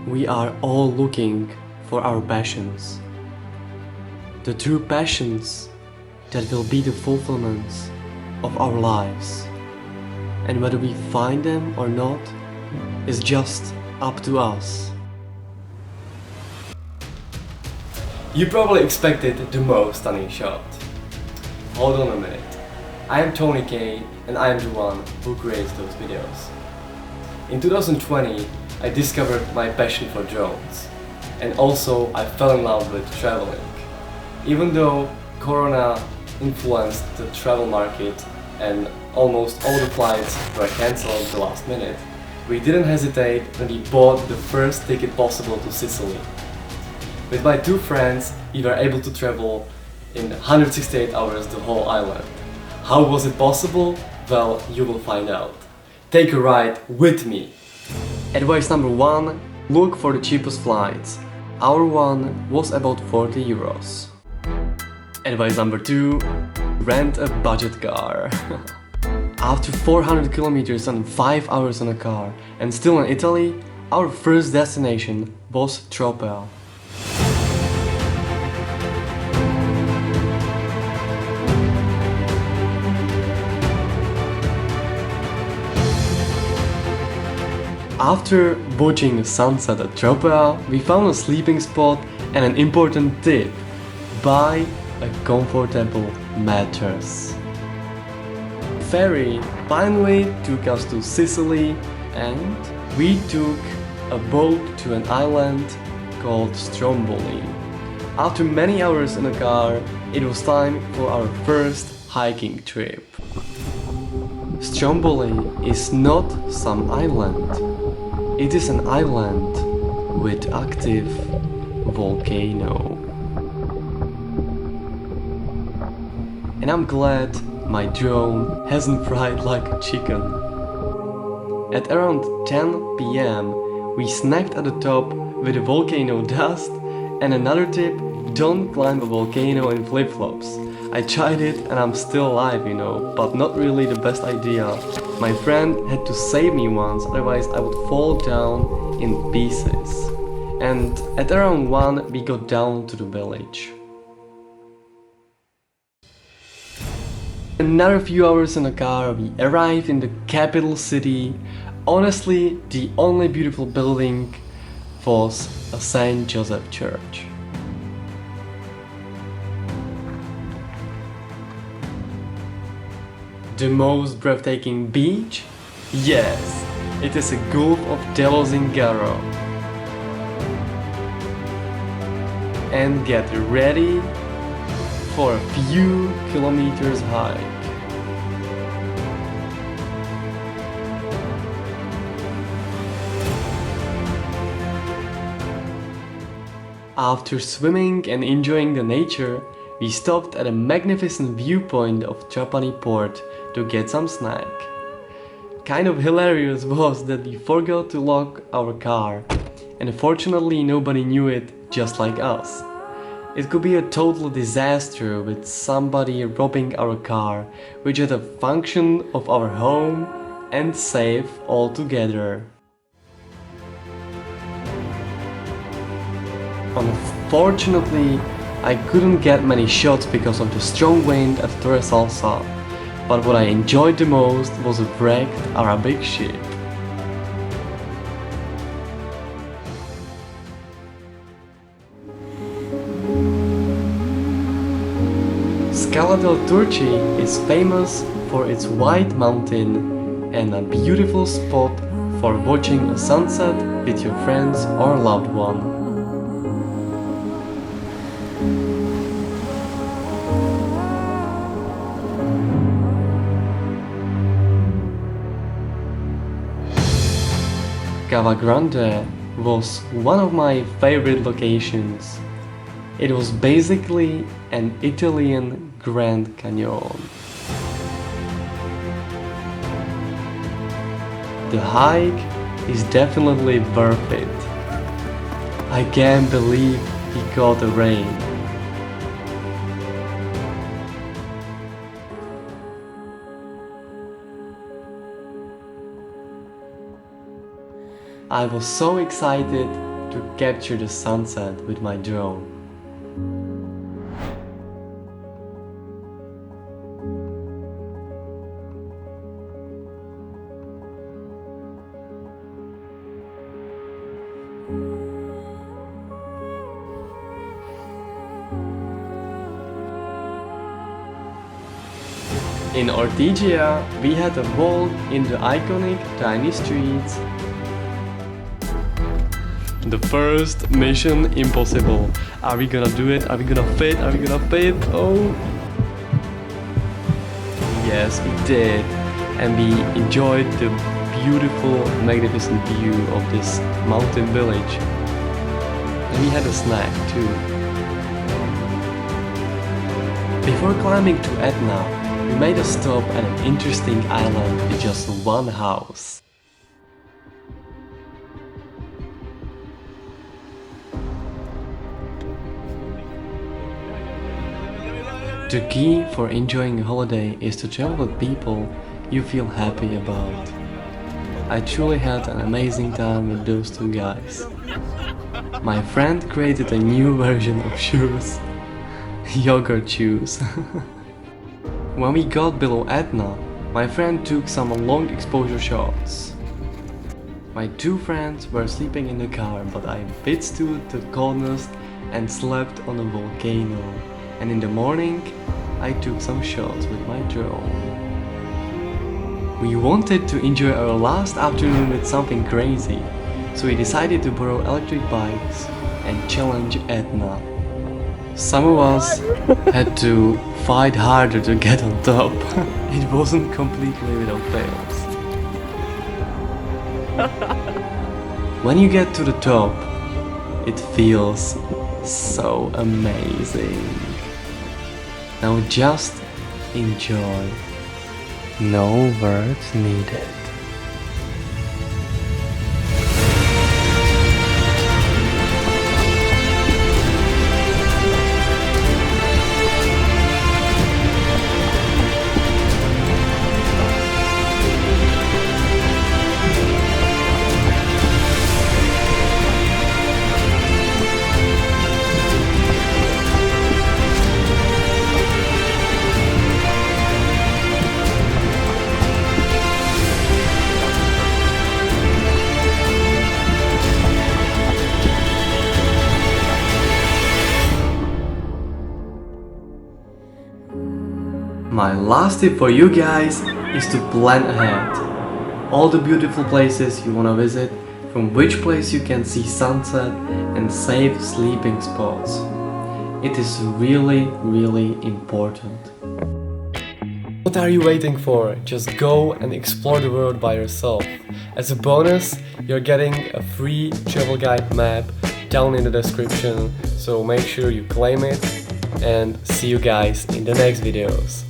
We are all looking for our passions. The true passions that will be the fulfillments of our lives. And whether we find them or not is just up to us. You probably expected the most stunning shot. Hold on a minute. I am Tony K and I am the one who creates those videos. In 2020, I discovered my passion for drones, and also I fell in love with traveling. Even though Corona influenced the travel market and almost all the flights were cancelled at the last minute, we didn't hesitate when we bought the first ticket possible to Sicily. With my two friends, we were able to travel in 168 hours the whole island. How was it possible? Well, you will find out. Take a ride with me! Advice number 1. Look for the cheapest flights. Our one was about 40 euros. Advice number 2. Rent a budget car. After 400 kilometers and 5 hours in a car and still in Italy, our first destination was Tropea. After watching the sunset at Tropea, we found a sleeping spot and an important tip: buy a comfortable mattress. The ferry finally took us to Sicily and we took a boat to an island called Stromboli. After many hours in a car, it was time for our first hiking trip. Stromboli is not some island. It is an island with active volcano. And I'm glad my drone hasn't fried like a chicken. At around 10 PM, we snacked at the top with the volcano dust, and another tip: don't climb a volcano in flip-flops. I tried it and I'm still alive, but not really the best idea. My friend had to save me once, otherwise I would fall down in pieces. And at around 1 we got down to the village. Another few hours in a car, we arrived in the capital city. Honestly, the only beautiful building was a Saint Joseph church. The most breathtaking beach? Yes, it is a Gulf of dello Zingaro. And get ready for a few kilometers hike. After swimming and enjoying the nature, we stopped at a magnificent viewpoint of Trapani Port to get some snack. Kind of hilarious was that we forgot to lock our car, and fortunately nobody knew it, just like us. It could be a total disaster with somebody robbing our car, which had a function of our home and safe altogether. Unfortunately, I couldn't get many shots because of the strong wind at Torre Salsa, but what I enjoyed the most was a wrecked Arabic ship. Scala del Turchi is famous for its white mountain and a beautiful spot for watching a sunset with your friends or loved one. Cava Grande was one of my favorite locations. It was basically an Italian Grand Canyon. The hike is definitely worth it. I can't believe he got the rain. I was so excited to capture the sunset with my drone. In Ortigia, we had a walk in the iconic tiny streets. The first mission impossible. Are we gonna do it? Are we gonna fit? Are we gonna fit? Oh! Yes, we did. And we enjoyed the beautiful, magnificent view of this mountain village. And we had a snack too. Before climbing to Etna, we made a stop at an interesting island with just one house. The key for enjoying a holiday is to travel with people you feel happy about. I truly had an amazing time with those two guys. My friend created a new version of shoes. Yogurt shoes. When we got below Etna, my friend took some long exposure shots. My two friends were sleeping in the car, but I withstood the coldness and slept on a volcano. And in the morning, I took some shots with my drone. We wanted to enjoy our last afternoon with something crazy, so we decided to borrow electric bikes and challenge Etna. Some of us had to fight harder to get on top. It wasn't completely without fails. When you get to the top, it feels so amazing. Now just enjoy. No words needed. My last tip for you guys is to plan ahead. All the beautiful places you want to visit, from which place you can see sunset, and safe sleeping spots. It is really important. What are you waiting for? Just go and explore the world by yourself. As a bonus, you're getting a free travel guide map down in the description, so make sure you claim it, and see you guys in the next videos.